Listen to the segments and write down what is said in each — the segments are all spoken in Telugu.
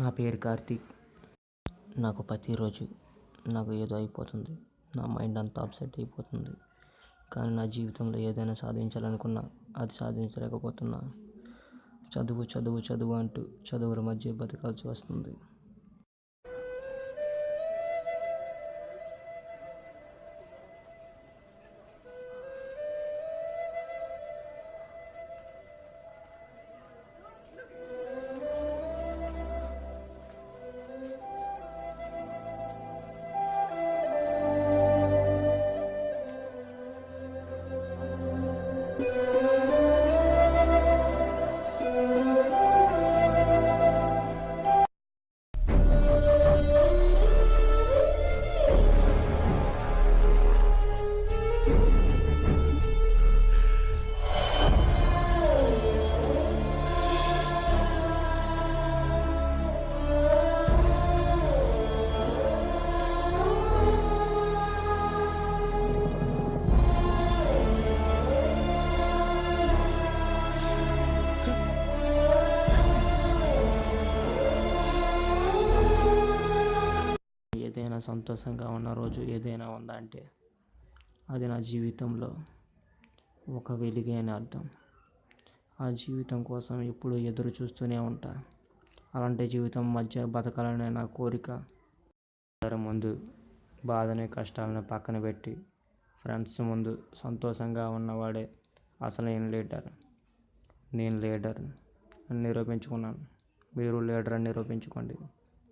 నా పేరు కార్తీక్. నాకు ప్రతిరోజు ఏదో అయిపోతుంది. నా మైండ్ అంతా అప్సెట్ అయిపోతుంది. కానీ నా జీవితంలో ఏదైనా సాధించాలనుకున్నా అది సాధించలేకపోతున్నా. చదువు చదువు చదువు అంటూ చదువుల మధ్య బతకాల్సి వస్తుంది. ఏదైనా సంతోషంగా ఉన్న రోజు ఏదైనా ఉందా అంటే అది నా జీవితంలో ఒక వెలుగే అని అర్థం. ఆ జీవితం కోసం ఎప్పుడూ ఎదురు చూస్తూనే ఉంటా. అలాంటి జీవితం మధ్య బతకాలనే నా కోరిక. అందరి ముందు బాధని కష్టాలను పక్కన పెట్టి ఫ్రెండ్స్ ముందు సంతోషంగా ఉన్నవాడే అసలైన లీడర్. నేను లీడర్ అని నిరూపించుకున్నాను. మీరు లీడర్ అని నిరూపించుకోండి.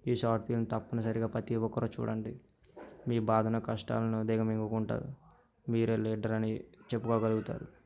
ఈ షార్ట్ ఫిల్మ్ తప్పనిసరిగా ప్రతి ఒక్కరూ చూడండి. మీ బాధను కష్టాలను దిగమింగుకుంటారు. మీరే లీడర్ అని చెప్పుకోగలుగుతారు.